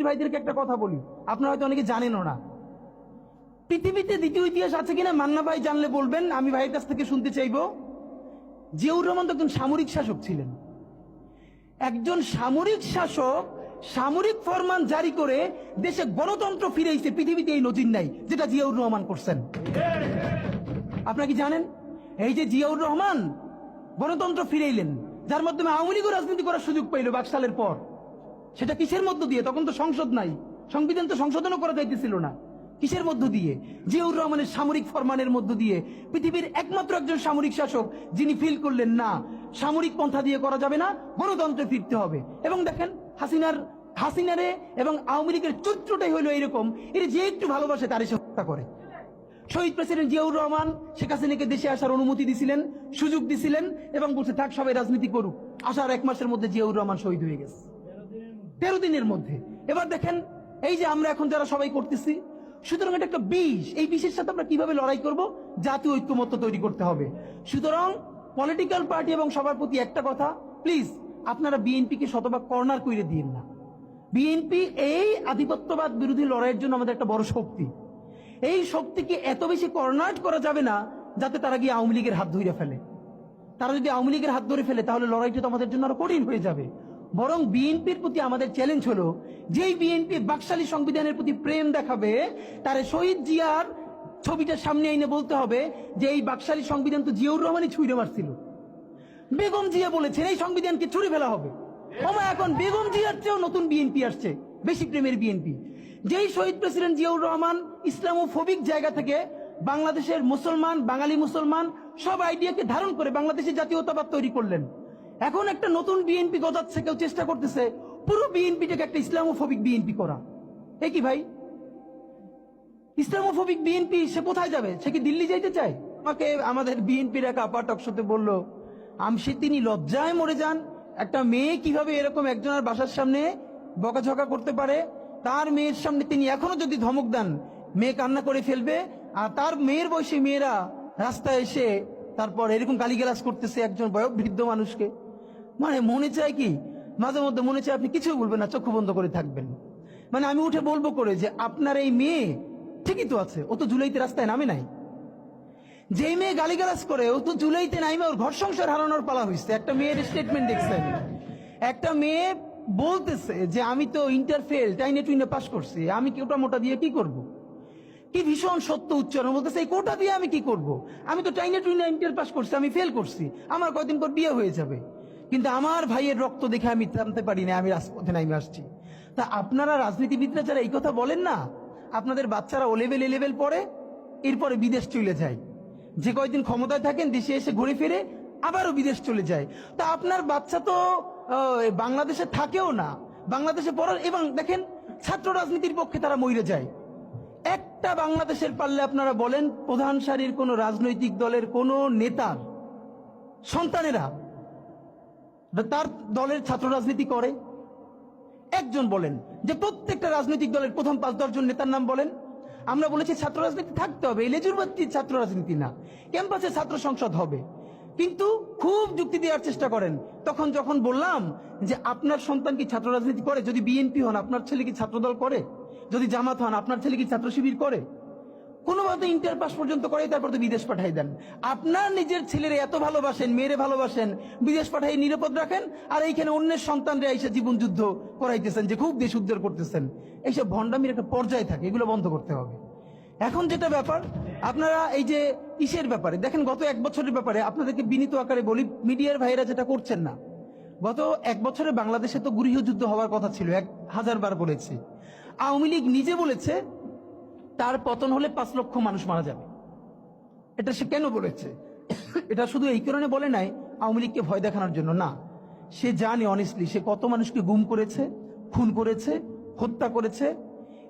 রাজনীতির ভাইদেরকে একটা কথা বলি, আপনারা হয়তো অনেকে জানেনও না। পৃথিবীতে দ্বিতীয় ইতিহাস আছে কিনা মান্না ভাই জানলে বলবেন, আমি ভাইয়ের কাছ থেকে শুনতে চাইবো। জিয়াউর রহমান তো একজন সামরিক শাসক ছিলেন। একজন সামরিক শাসক সামরিক ফরমান জারি করে দেশে গণতন্ত্র ফিরেছে, পৃথিবীতে এই নজির নাই যেটা জিয়াউর রহমান করছেন। আপনারা কি জানেন এই যে জিয়াউর রহমান গণতন্ত্র ফিরাইলেন, যার মাধ্যমে আওয়ামী লীগও রাজনীতি করার সুযোগ পাইল বাকশালের পর, সেটা কিসের মধ্য দিয়ে? তখন তো সংসদ নাই, সংবিধান তো সংশোধনও করা যাইতেছিল না। কিসের মধ্য দিয়ে? জিয়াউর রহমানের সামরিক ফরমানের মধ্য দিয়ে। পৃথিবীর একমাত্র একজন সামরিক শাসক যিনি ফিল করলেন না সামরিক পন্থা দিয়ে করা যাবে না, গণতন্ত্রে ফিরতে হবে। এবং দেখেন হাসিনারে এবং আওয়ামী লীগের চরিত্রটাই হলো এইরকম, এর যে একটু ভালোবাসে তারে সে হত্যা করে। শহীদ প্রেসিডেন্ট জিয়াউর রহমান শেখ হাসিনাকে দেশে আসার অনুমতি দিছিলেন, সুযোগ দিছিলেন এবং বলছে থাক সবাই রাজনীতি করুক। আসার 1 মাসের মধ্যে জিয়াউর রহমান শহীদ হয়ে গেছে, 13 দিনের মধ্যে। এবার দেখেন এই যে আমরা এখন যারা সবাই করতেছি, সুতরাং এটা একটা বিষ। এই বিষের সাথে আমরা কিভাবে লড়াই করব? জাতীয় ঐক্যমত্য তৈরি করতে হবে। সুতরাং পলিটিক্যাল পার্টি এবং সবার প্রতি একটা কথা, প্লিজ আপনারা বিএনপিকে শতভাগ কর্নার করে দিন না। বিএনপি এই আধিপত্যবাদ বিরোধী লড়াইয়ের জন্য আমাদের একটা বড় শক্তি। এই শক্তিকে এত বেশি কর্নার করা যাবে না যাতে তারা গিয়ে আওয়ামী লীগের হাত ধরে ফেলে। তারা যদি আওয়ামী লীগের হাত ধরে ফেলে তাহলে লড়াইটা তো আমাদের জন্য আরো কঠিন হয়ে যাবে। বরং বিএনপির প্রতি আমাদের চ্যালেঞ্জ হলো, যেই বিএনপি বাকশালী সংবিধানের প্রতি প্রেম দেখাবে তারে শহীদ জিয়ার ছবিটা সামনে এনে বলতে হবে যে এই বাকশালী সংবিধান তো জিয়াউর রহমানই ছুঁড়ে মারছিল। বেগম জিয়া বলেছেন এই সংবিধানকে ছুঁড়ে ফেলা হবে। এখন বেগম জিয়ার চেয়েও নতুন বিএনপি আসছে, বেশি প্রেমের বিএনপি। যেই শহীদ প্রেসিডেন্ট জিয়াউর রহমান ইসলামোফোবিক জায়গা থেকে বাংলাদেশের মুসলমান, বাঙালি মুসলমান সব আইডিয়াকে ধারণ করে বাংলাদেশের জাতীয়তাবাদ তৈরি করলেন। এখন একটা নতুন বিএনপি গজাচ্ছে, কেউ চেষ্টা করতেছে পুরো বিএনপিটাকে একটা ইসলামোফোবিক বিএনপি করা। এ কি ভাই? ইসলামোফোবিক বিএনপি সে কোথায় যাবে? সে কি দিল্লি যাইতে চায়? আমাকে আমাদের বিএনপির এক আপা টকশোতে বললো, আমসি তিনি লজ্জায় মরে যান, একটা মেয়ে কিভাবে এরকম একজনের বাসার সামনে বকাঝকা করতে পারে। তার মেয়ের সামনে তিনি এখনো যদি ধমক দেন মেয়ে কান্না করে ফেলবে, আর তার মেয়ের বয়সী মেয়েরা রাস্তায় এসে তারপর এরকম গালিগালাজ করতেছে একজন বয়োবৃদ্ধ মানুষকে। মানে মনে চায় কি, মাঝে মধ্যে মনে চায় আপনি কিছু বলবেন না, চক্ষু বন্ধ করে থাকবেন। মানে আমি উঠে বলবো করে যে আপনার এই মেয়ে ঠিকই তো আছে, ও তো জুলাইতে রাস্তায় নামে নাই। যেই মেয়ে গালিগালাজ করে ও তো জুলাইতে নামে ওর ঘর সংসার হারানোর পালা হয়েছে। একটা মেয়ের স্টেটমেন্ট দেখছেন, একটা মেয়ে বলতেছে যে আমি তো ইন্টার ফেল, টাইনে টুইনে পাস করছি, আমি কোটা মোটা দিয়ে কি করব? কি ভীষণ সত্য উচ্চারণ, বলতেছে এই কোটা দিয়ে আমি কি করব? আমি তো টাইনে টুইনে ইন্টার পাস করছি, আমি ফেল করছি, আমার কয়দিন পর বিয়ে হয়ে যাবে। কিন্তু আমার ভাইয়ের রক্ত দেখে আমি থামতে পারি না, আমি রাজপথে নামে আসছি। তা আপনারা রাজনীতিবিদরা যারা এই কথা বলেন না, আপনাদের বাচ্চারা ও লেভেল এ লেভেল পড়ে, এরপরে বিদেশ চলে যায়। যে কয়দিন ক্ষমতায় থাকেন দেশে এসে ঘুরে ফিরে আবারও বিদেশ চলে যায়। তা আপনার বাচ্চা তো বাংলাদেশে থাকেও না, বাংলাদেশে পড়ার। এবং দেখেন ছাত্র রাজনীতির পক্ষে তারা মরে যায়। একটা বাংলাদেশের পারলে আপনারা বলেন প্রধান সারির কোন রাজনৈতিক দলের কোন নেতার সন্তানেরা তার দলের ছাত্র রাজনীতি করে? একজন বলেন যে প্রত্যেকটা রাজনৈতিক দলের প্রথম 5-10 জন নেতার নাম বলেন। আমরা বলেছি ছাত্র রাজনীতি থাকতে হবে, লেজুরবাদী ছাত্র রাজনীতি না, ক্যাম্পাসে ছাত্র সংসদ হবে। কিন্তু খুব যুক্তি দেওয়ার চেষ্টা করেন। তখন যখন বললাম যে আপনার সন্তান কি ছাত্র রাজনীতি করে? যদি বিএনপি হন আপনার ছেলে কি ছাত্রদল করে? যদি জামাত হন আপনার ছেলে কি ছাত্র শিবির করে? কোনোভাবে ইন্টার পাস পর্যন্ত করে, তারপর তো বিদেশ পাঠাই দেন। আপনার নিজের ছেলেরে এত ভালোবাসেন, মেয়েরে ভালোবাসেন, বিদেশ পাঠাই নিরাপদ রাখেন, আর এইখানে অন্যের সন্তানরা এসে জীবন যুদ্ধ করাইতেছেন যে খুব দেশ উদ্ধার করতেছেন। এইসব ভণ্ডামির একটা পর্যায়ে থাকে, এগুলো বন্ধ করতে হবে। এখন যেটা ব্যাপার, আপনারা এই যে ইসের ব্যাপারে দেখেন, গত 1 বছরের ব্যাপারে আপনাদেরকে বিনীত আকারে বলি, মিডিয়ার ভাইরা যেটা করছেন না, গত 1 বছরে বাংলাদেশে তো গৃহযুদ্ধ হওয়ার কথা ছিল, 1000 বার বলেছি। আওয়ামী লীগ নিজে বলেছে তার পতন হলে 5 লক্ষ মানুষ মারা যাবে। এটা সে কেন বলেছে? এটা শুধু এই কারণে বলে নাই আওয়ামী লীগকে ভয় দেখানোর জন্য না, সে জানে অনেস্টলি সে কত মানুষকে গুম করেছে, খুন করেছে, হত্যা করেছে।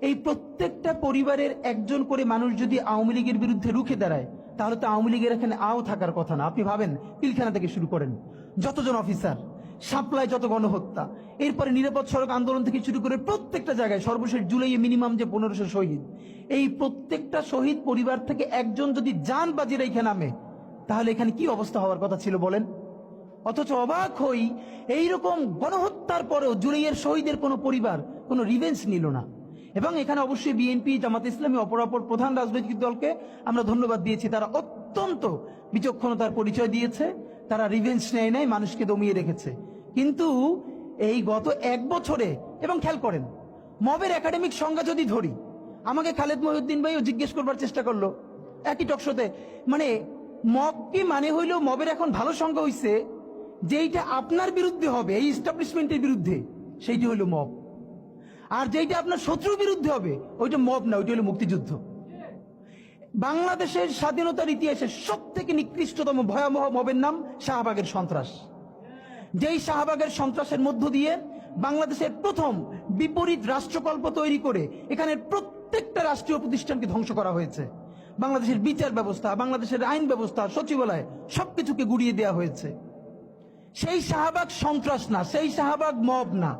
এই প্রত্যেকটা পরিবারের একজন করে মানুষ যদি আওয়ামী লীগের বিরুদ্ধে রুখে দাঁড়ায়, তাহলে তো আওয়ামী লীগের এখানে আও থাকার কথা না। আপনি ভাবেন পিলখানা থেকে শুরু করেন, যতজন অফিসার, সাপ্লাই, যত গণহত্যা, এরপরে নিরাপদ সড়ক আন্দোলন থেকে শুরু করে প্রত্যেকটা জায়গায়, সর্বশেষ জুলাইয়ে মিনিমাম যে 1500 শহীদ, এই প্রত্যেকটা শহীদ পরিবার থেকে একজন যদি জান বাজি রেখে নামে, তাহলে এখানে কি অবস্থা হওয়ার কথা ছিল বলেন? অথচ অবাক হই, এইরকম গণহত্যার পরেও জুলাইয়ের শহীদের কোনো পরিবার কোনো রিভেঞ্জ নিল না। এবং এখানে অবশ্যই বিএনপি, জামাত ইসলামী, অপরাপর প্রধান রাজনৈতিক দলকে আমরা ধন্যবাদ দিয়েছি। তারা অত্যন্ত বিচক্ষণতার পরিচয় দিয়েছে, তারা রিভেঞ্জ নেয় নাই, মানুষকে দমিয়ে রেখেছে। কিন্তু এই গত 1 বছরে, এবং খেয়াল করেন, মবের একাডেমিক সংজ্ঞা যদি ধরি, আমাকে খালেদ মহিউদ্দিন ভাইও জিজ্ঞেস করবার চেষ্টা করলো একই টকশোতে, মানে মব কি মানে হইল, মবের এখন ভালো সংজ্ঞা হইছে যেইটা আপনার বিরুদ্ধে হবে, এই এস্টাবলিশমেন্টের বিরুদ্ধে, সেইটি হইল মব। আর যেইটা আপনার শত্রুর বিরুদ্ধে হবে ওইটা মব না, ওইটা হলো মুক্তিযুদ্ধ। বাংলাদেশের স্বাধীনতার ইতিহাসে সব থেকে নিকৃষ্টতম ভয়াবহ মবের নাম শাহবাগের সন্ত্রাস। যেই শাহবাগের সন্ত্রাসের মধ্য দিয়ে বাংলাদেশের প্রথম বিপরীত রাষ্ট্রকল্প তৈরি করে এখানের প্রত্যেকটা রাষ্ট্রীয় প্রতিষ্ঠানকে ধ্বংস করা হয়েছে। বাংলাদেশের বিচার ব্যবস্থা, বাংলাদেশের আইন ব্যবস্থা, সচিবালয় সবকিছুকে গুড়িয়ে দেওয়া হয়েছে। সেই শাহবাগ সন্ত্রাস না, সেই শাহবাগ মব না।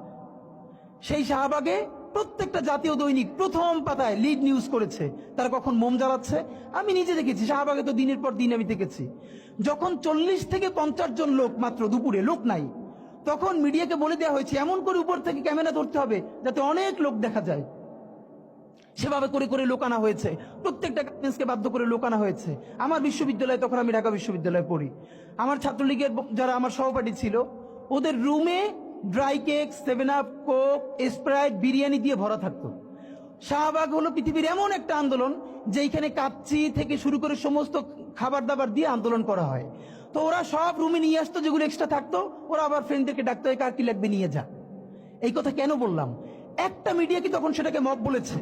সেই শাহবাগে প্রত্যেকটা জাতীয় দৈনিক প্রথম পাতায় লিড নিউজ করেছে তারা কখন মোম জ্বালাচ্ছে। আমি নিজে দেখেছি, শাহবাগে তো দিনের পর দিন আমি দেখেছি। যখন 40 থেকে 50 জন লোক মাত্র, দুপুরে লোক নাই, তখন মিডিয়াকে বলে দেওয়া হয়েছে এমন করে উপর থেকে ক্যামেরা ধরতে হবে যাতে অনেক লোক দেখা যায়। সেভাবে করে করে লোক আনা হয়েছে, প্রত্যেকটা গার্মেন্টসকে বাধ্য করে লোক আনা হয়েছে। আমার বিশ্ববিদ্যালয়ে, তখন আমি ঢাকা বিশ্ববিদ্যালয়ে পড়ি, আমার ছাত্রলীগের যারা আমার সহপাঠী ছিল, ওদের রুমে dry cake, 7 up, Coke, Sprite, biryani দিয়ে ভরা থাকতো। শাহবাগ হলো পৃথিবীর এমন একটা আন্দোলন যেখানে কাচ্চি থেকে শুরু করে সমস্ত খাবার দাবার দিয়ে আন্দোলন করা হয়। তো ওরা সব রুমে নিয়ে আসতো, যেগুলো এক্সট্রা থাকতো ওরা আবার ফ্রেন্ডদেরকে ডাকতো, কার কি লাগবে নিয়ে যা। এই কথা কেন বললাম? একটা মিডিয়া কি তখন সেটাকে মব বলেছে।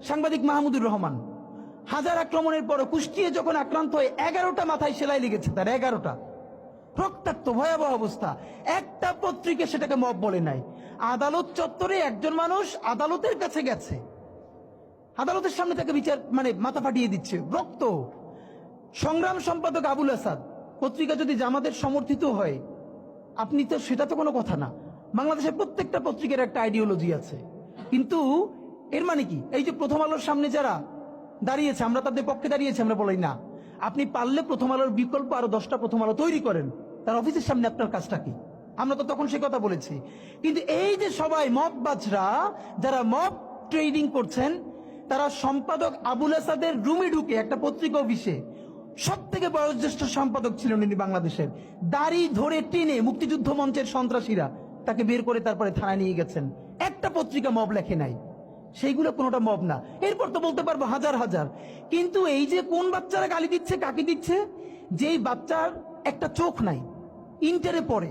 সাংবাদিক মাহমুদুর রহমান হাজার আক্রমণের পর কুষ্টিয়ে যখন আক্রান্ত হয়ে 11টা মাথায় সেলাই লেগেছে, তার 11টা রক্তাক্ত ভয়াবহ অবস্থা, একটা পত্রিকা সেটাকে মব বলে নাই। আদালত চত্বরে একজন মানুষ আদালতের কাছে গেছে, আদালতের সামনে তাকে বিচার মানে মাথা ফাটিয়ে দিচ্ছে, রক্ত। সংগ্রাম সম্পাদক আবুল আসাদ, পত্রিকা যদি জামাতের সমর্থিত হয়, আপনি তো, সেটা তো কোনো কথা না। বাংলাদেশের প্রত্যেকটা পত্রিকার একটা আইডিওলজি আছে। কিন্তু এর মানে কি, এই যে প্রথম আলোর সামনে যারা দাঁড়িয়েছে, আমরা তাদের পক্ষে দাঁড়িয়েছি, আমরা বলি না। আপনি পারলে প্রথম আলোর বিকল্প আরো 10টা প্রথম আলো তৈরি করেন, তার অফিসের সামনে আপনার কাজটা কি? আমরা তো তখন সে কথা বলেছি। কিন্তু এই যে সবাই মব বাজরা, যারা মব ট্রেডিং করছেন, তারা সম্পাদক আবুল আসাদের রুমে ঢুকে, একটা পত্রিকা অফিসে, সব থেকে বয়োজ্যেষ্ঠ সম্পাদক ছিলেন উনি বাংলাদেশের, দাড়ি ধরে টেনে মুক্তিযুদ্ধ মঞ্চের সন্ত্রাসীরা তাকে বের করে তারপরে থানায় নিয়ে গেছেন। একটা পত্রিকা মব লেখে নাই, সেইগুলো কোনোটা মব না। এরপর তো বলতে পারবো হাজার হাজার। কিন্তু এই যে কোন বাচ্চারা গালি দিচ্ছে, কাকে দিচ্ছে, যেই বাচ্চার একটা চোখ নাই, ইন্টারে পড়ে,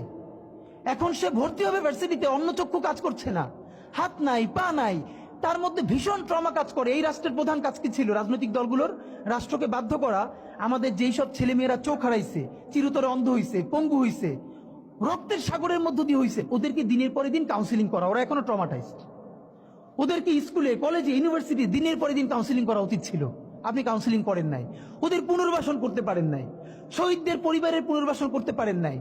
এখন সে ভর্তি হবে ভার্সিটিতে, অন্য চক্ষু কাজ করছে না, হাত নাই, পা নাই, তার মধ্যে ভীষণ ট্রমা কাজ করে। এই রাষ্ট্রের প্রধান কাজ কি ছিল? রাজনৈতিক দলগুলোর রাষ্ট্রকে বাধ্য করা, আমাদের যেই সব ছেলেমেয়েরা চোখ হারাইছে, চিরতরে অন্ধ হইছে, পঙ্গু হইছে, রক্তের সাগরের মধ্য দিয়ে হইছে, ওদেরকে দিনের পরে দিন কাউন্সিলিং করা। ওরা এখনো ট্রমাটাইজড। ওদেরকে স্কুলে, কলেজে, ইউনিভার্সিটি দিনের পরে দিন কাউন্সিলিং করা উচিত ছিল। আপনি কাউন্সিলিং করেন নাই, ওদের পুনর্বাসন করতে পারেন নাই, শহীদদের পরিবারের পুনর্বাসন করতে পারেন নাই।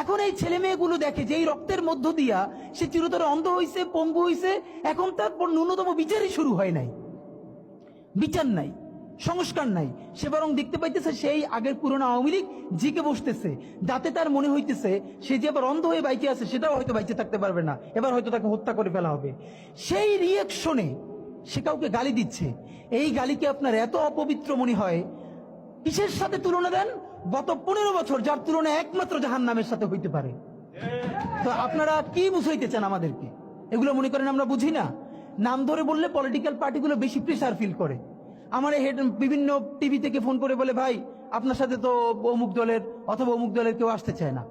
এখন এই ছেলে মেয়েগুলো দেখে যে এই রক্তের মধ্য দিয়া সে চিরতরে অন্ধ হইছে, পঙ্গু হইছে, এখন তার ন্যূনতম বিচারই শুরু হয় নাই। বিচার নাই, সংস্কার নাই, সে বরং দেখতে পাইতেছে সেই আগের পুরনো আওয়ামী লীগ জিকে বসতেছে, যাতে তার মনে হইতেছে সে যে আবার অন্ধ হয়ে বাইকে আছে, সেটাও হয়তো বাইচে থাকতে পারবে না, এবার হয়তো তাকে হত্যা করে ফেলা হবে। সেই রিয়েকশনে সে কাউকে গালি দিচ্ছে। এই গালিকে আপনার এত অপবিত্র মনে হয়, কিসের সাথে তুলনা দেন? গত 15 বছর যার তুলনা একমাত্র জাহান্নামের সাথে হইতে পারে। তো আপনারা কি বুঝাইতে চান আমাদেরকে? এগুলো মনে করেন আমরা বুঝি না? নাম ধরে বললে পলিটিক্যাল পার্টিগুলো বেশি প্রেসার ফিল করে। আমার বিভিন্ন টিভি থেকে ফোন করে বলে, ভাই আপনার সাথে তো অমুক দলের অথবা অমুক দলের কেউ আসতে চায় না।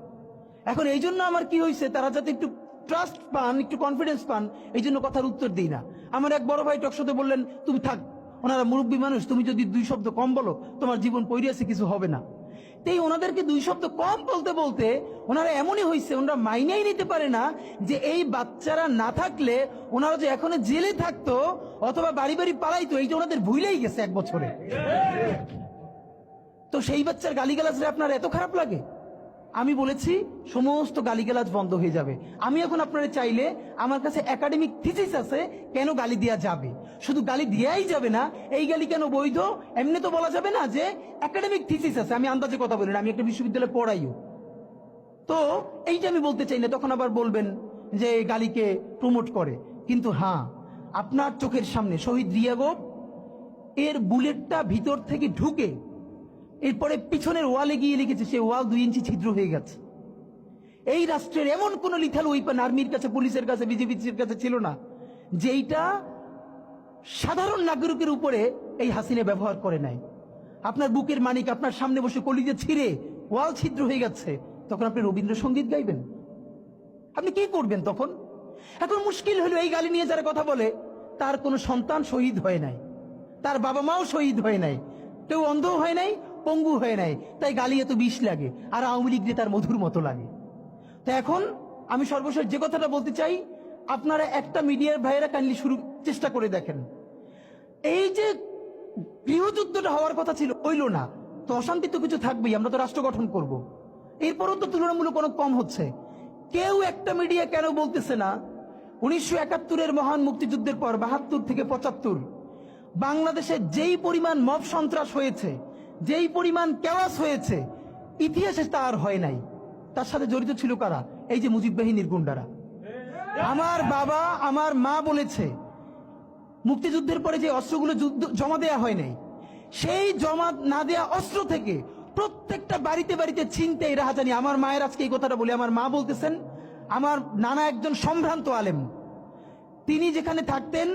এখন এই জন্য আমার কি হয়েছে, তারা যাতে একটু ট্রাস্ট পান, একটু কনফিডেন্স পান, এই জন্য কথার উত্তর দিই না। আমার এক বড় ভাই টকশোতে বললেন, তুমি থাক, ওনারা মুরব্বী মানুষ, তুমি যদি 2 শব্দ কম বলো তোমার জীবন পইরিয়াছে, কিছু হবে না। তাই ওনাদেরকে 2 শব্দ কম বলতে বলতে ওনারা এমনই হয়েছে, ওনারা মাইনেই নিতে পারে না যে এই বাচ্চারা না থাকলে ওনারা যে এখনো জেলে থাকতো অথবা বাড়ি বাড়ি পালাইতো, এইটা ওনাদের ভুলেই গেছে 1 বছরে। তো সেই বাচ্চার গালিগালাজে আপনার এত খারাপ লাগে? আমি বলেছি সমস্ত গালিগালাজ বন্ধ হয়ে যাবে। আমি এখন আপনারা চাইলে, আমার কাছে একাডেমিক থিসিস আছে কেন গালি দেওয়া যাবে। শুধু গালি দেওয়াই যাবে না, এই গালি কেন বৈধ এমনি তো বলা যাবে না, যে একাডেমিক থিসিস আছে। আমি আন্দাজে কথা বলি না, আমি একটা বিশ্ববিদ্যালয়ে পড়াইও। তো এইটা আমি বলতে চাই না, তখন আবার বলবেন যে গালিকে প্রমোট করে। কিন্তু হ্যাঁ, আপনার চোখের সামনে শহীদ রিয়াগোপ এর বুলেটটা ভিতর থেকে ঢুকে এরপরে পিছনের ওয়ালে গিয়ে লিখেছে, সে ওয়াল 2 ইঞ্চি ছিদ্র হয়ে গেছে। এই রাষ্ট্রের এমন কোন লিথাল ওয়েপন আর্মির কাছে, পুলিশের কাছে, বিজেপির কাছে ছিল না যেইটা সাধারণ নাগরিকের উপরে এই হাসিনা ব্যবহার করে নাই। আপনার বুকের মানিক আপনার সামনে বসে কলিজে ছিঁড়ে ওয়াল ছিদ্র হয়ে গেছে, তখন আপনি রবীন্দ্রসঙ্গীত গাইবেন? আপনি কি করবেন তখন? এখন মুশকিল হলো, এই গালি নিয়ে যারা কথা বলে তার কোনো সন্তান শহীদ হয় নাই, তার বাবা মাও শহীদ হয় নাই, কেউ অন্ধ হয় নাই, পঙ্গু হয় নাই, তাই গালি এত বিষ লাগে, আর আওয়ামী লীগ তার মধুর মতো লাগে। তো এখন আমি সর্বশেষ যে কথাটা বলতে চাই, আপনারা একটা মিডিয়ার ভাইয়েরা কাইন্ডলি চেষ্টা করে দেখেন, এই যে গৃহযুদ্ধটা হওয়ার কথা ছিল হইল না, তো অশান্তি তো কিছু থাকবেই, আমরা তো রাষ্ট্র গঠন করব, এরপরও তো তুলনামূলক অনেক কম হচ্ছে। কেউ একটা মিডিয়া কেন বলতেছে না 1971-এর মহান মুক্তিযুদ্ধের পর 72 থেকে 75 বাংলাদেশে যেই পরিমাণ মব সন্ত্রাস হয়েছে, যেই পরিমাণ কেওয়াস হয়েছে, ইতিহাসে তা আর হয় নাই। তার সাথে জড়িত ছিল কারা? এই যে মুজিব বাহিনীর গুন্ডারা। আমার বাবা আমার মা বলেছে মুক্তিযুদ্ধের পরে যে অস্ত্রগুলো জমা দেয়া হয় নাই, সেই জমা না দেয়া অস্ত্র থেকে প্রত্যেকটা বাড়িতে বাড়িতে ছিনতাই, রাহাজানি। আমার মায়ের আজকে এই কথাটা বলে, আমার মা বলতেছেন আমার নানা একজন সম্ভ্রান্ত আলেম, তিনি যেখানে থাকতেন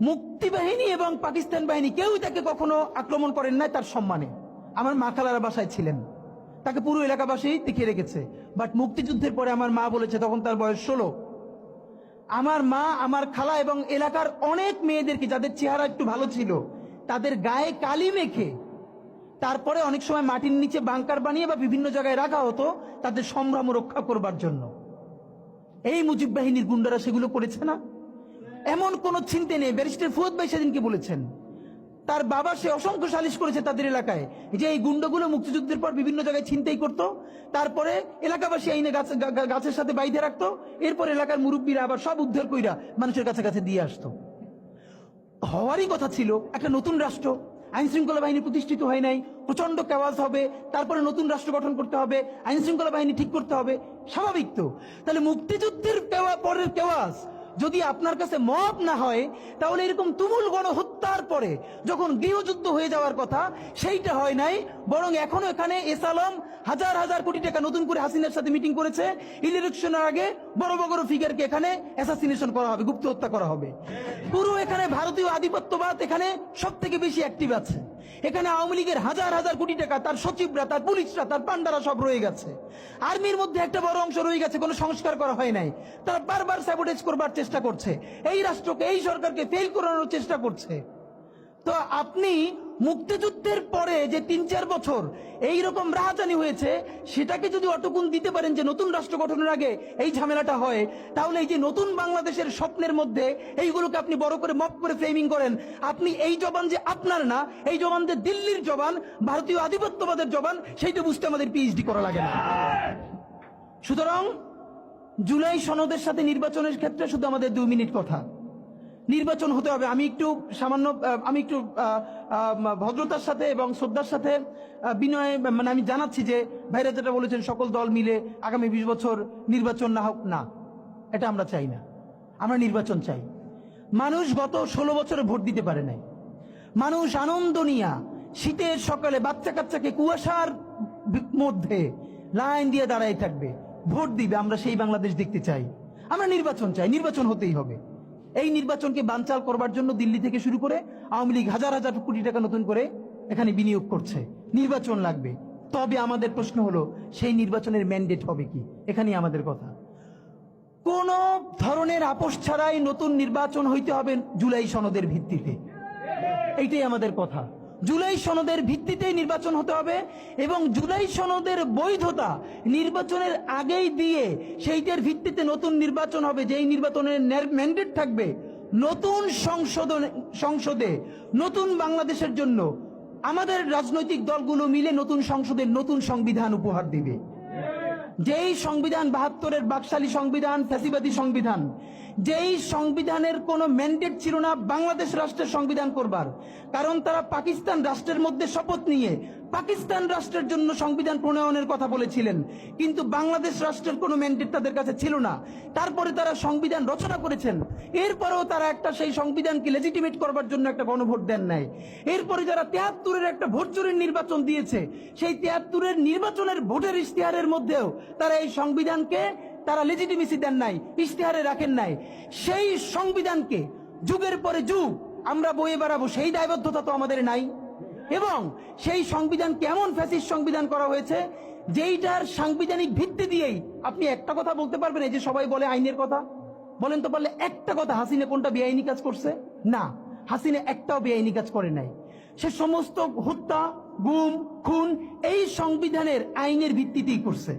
মুক্তি বাহিনী এবং পাকিস্তান বাহিনী কেউই তাকে কখনো আক্রমণ করেন নাই তার সম্মানে। আমার মা খালার বাসায় ছিলেন, তাকে পুরো এলাকাবাসী টিকে রেখেছে। বাট মুক্তিযুদ্ধের পরে আমার মা বলেছে, তখন তার বয়স 16, আমার মা আমার খালা এবং এলাকার অনেক মেয়েদেরকে, যাদের চেহারা একটু ভালো ছিল, তাদের গায়ে কালি মেখে তারপরে অনেক সময় মাটির নিচে বাংকার বানিয়ে বা বিভিন্ন জায়গায় রাখা হতো তাদের সম্ভ্রম রক্ষা করবার জন্য। এই মুজিব বাহিনীর গুন্ডারা সেগুলো করেছে না? এমন কোন চিন্তা নেই। ব্যারিস্টার ফুয়াদ ভাই সেদিনকে বলেছেন, তার বাবা সে অসংখ্য সালিশ করেছে তাদের এলাকায়, যে এই গুন্ডাগুলো মুক্তিযুদ্ধের পর বিভিন্ন জায়গায় ছিনতাই করতো, তারপরে এলাকাবাসী আইনে গাছের সাথে বাইধে রাখতো, এরপর এলাকার মুরব্বীরা আবার সব উদ্ধার কইরা মানুষের কাছে কাছে দিয়ে আসতো। হওয়ারই কথা ছিল একটা নতুন রাষ্ট্র, আইন শৃঙ্খলা বাহিনী প্রতিষ্ঠিত হয় নাই, প্রচন্ড কেওয়াজ হবে, তারপরে নতুন রাষ্ট্র গঠন করতে হবে, আইন শৃঙ্খলা বাহিনী ঠিক করতে হবে, স্বাভাবিক তো। তাহলে মুক্তিযুদ্ধের পরের কেওয়াজ যদি আপনার কাছে মব না হয়, তাহলে এরকম তুমুল গণহত্যার পরে যখন গৃহযুদ্ধ হয়ে যাওয়ার কথা সেইটা হয় নাই, বরং এখনো এখানে এস আলম হাজার হাজার কোটি টাকা নতুন করে হাসিনার সাথে মিটিং করেছে, ইলেকশনের আগে বড় বড় ফিগারকে এখানে অ্যাসাসিনেশন করা হবে, গুপ্ত হত্যা করা হবে। পুরো এখানে ভারতীয় আধিপত্যবাদ এখানে সব থেকে বেশি অ্যাক্টিভ আছে। এখানে আওয়ামী লীগের হাজার হাজার কোটি টাকা, তার সচিবরা, তার পুলিশরা, তার পান্ডারা সব রয়ে গেছে। আর্মির মধ্যে একটা বড় অংশ রয়ে গেছে, কোনো সংস্কার করা হয় নাই, তারা বারবার স্যাবোটেজ করবার চেষ্টা করছে, এই রাষ্ট্রকে এই সরকারকে ফেল করানোর চেষ্টা করছে। তো আপনি মুক্তিযুদ্ধের পরে যে 3-4 বছর এইরকম রাহাজানি হয়েছে, সেটাকে যদি অটকুন দিতে পারেন যে নতুন রাষ্ট্র গঠনের আগে এই ঝামেলাটা হয়, তাহলে এই যে নতুন বাংলাদেশের স্বপ্নের মধ্যে এইগুলোকে আপনি বড় করে মপ করে ফ্রেমিং করেন, আপনি এই জবান যে আপনার না, এই জবান যে দিল্লির জবান, ভারতীয় আধিপত্যবাদের জবান, সেইটা বুঝতে আমাদের পিএইচডি করা লাগে না। সুতরাং জুলাই সনদের সাথে নির্বাচনের ক্ষেত্রে শুধু আমাদের 2 মিনিট কথা। নির্বাচন হতে হবে। আমি একটু ভদ্রতার সাথে এবং শ্রদ্ধার সাথে বিনয় আমি জানাচ্ছি যে ভাইরা যেটা বলেছেন সকল দল মিলে আগামী 20 বছর নির্বাচন না হোক, না, এটা আমরা চাই না। আমরা নির্বাচন চাই। মানুষ গত 16 বছরে ভোট দিতে পারে নাই। মানুষ আনন্দ নিয়া শীতের সকালে বাচ্চা কাচ্চাকে কুয়াশার মধ্যে লাইন দিয়ে দাঁড়াই থাকবে, ভোট দিবে। আমরা সেই বাংলাদেশ দেখতে চাই। আমরা নির্বাচন চাই, নির্বাচন হতেই হবে। এই নির্বাচনকে বানচাল করবার জন্য দিল্লি থেকে শুরু করে আওয়ামী লীগ হাজার হাজার কোটি টাকা নতুন করে এখানে বিনিয়োগ করছে। নির্বাচন লাগবে। তবে আমাদের প্রশ্ন হলো সেই নির্বাচনের ম্যান্ডেট হবে কি? এখানেই আমাদের কথা। কোন ধরনের আপোষ ছাড়াই নতুন নির্বাচন হইতে হবে জুলাই সনদের ভিত্তিতে, এইটাই আমাদের কথা। জুলাই সনদের ভিত্তিতেই নির্বাচন হতে হবে এবং জুলাই সনদের বৈধতা নির্বাচনের আগেই দিয়ে সেইটার ভিত্তিতে নতুন নির্বাচন হবে, যেই নির্বাচনের ম্যান্ডেট থাকবে নতুন সংসদে নতুন বাংলাদেশের জন্য আমাদের রাজনৈতিক দলগুলো মিলে নতুন সংসদের নতুন সংবিধান উপহার দিবে। যেই সংবিধান 72-এর বাকশালী সংবিধান, ফ্যাসিবাদী সংবিধান, যেই সংবিধানের কোনো ম্যান্ডেট ছিল না বাংলাদেশ রাষ্ট্রের সংবিধান করবার, কারণ তারা পাকিস্তান রাষ্ট্রের মধ্যে শপথ নিয়ে পাকিস্তান রাষ্ট্রের জন্য সংবিধান প্রণয়নের কথা বলেছিলেন, কিন্তু বাংলাদেশ রাষ্ট্রের কোনো ম্যান্ডেট তাদের কাছে ছিল না। তারপরে তারা সংবিধান রচনা করেছেন, এরপরেও তারা একটা সেই সংবিধানকে লেজিটিমেট করবার জন্য একটা গণভোট দেন নাই। এরপরে যারা 73-এর একটা ভোট চুরির নির্বাচন দিয়েছে, সেই 73-এর নির্বাচনের ভোটের ইশতেহারের মধ্যেও তারা এই সংবিধানকে তারা লেজিটিমেসি দেন নাই, ইশতেহারে রাখেন নাই। সেই সংবিধানকে যুগের পরে যুগ আমরা বয়ে বেড়াবো, সেই দায়বদ্ধতা তো আমাদের নাই। এবং সেই সংবিধান কেমন ফ্যাসিস্ট সংবিধান করা হয়েছে, যেইটার সাংবিধানিক ভিত্তি দিয়েই আপনি একটা কথা বলতে পারবেন, এই যে সবাই বলে আইনের কথা, বলেন তো পারলে একটা কথা, হাসিনা কোনটা বেআইনি কাজ করছে? না, হাসিনা একটাও বেআইনি কাজ করে নাই। সে সমস্ত হত্যা, গুম, খুন এই সংবিধানের আইনের ভিত্তিতেই করছে।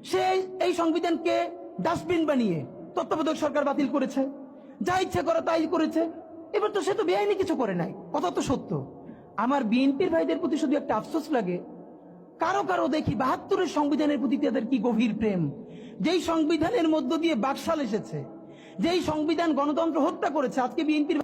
সে এই সংবিধানকে ডাস্টবিন বানিয়ে তত্ত্বাবধায়ক সরকার বাতিল করেছে, যা ইচ্ছে করে তাই করেছে। এবার তো সে তো বেআইনি কিছু করে নাই, কথা তো সত্য। আমার বিএনপির ভাইদের প্রতি শুধু একটা আফসোস লাগে, কারো কারো দেখি 72-এর সংবিধানের প্রতি তাদের কি গভীর প্রেম, যেই সংবিধানের মধ্য দিয়ে বাকশাল এসেছে, যেই সংবিধান গণতন্ত্র হত্যা করেছে। আজকে বিএনপির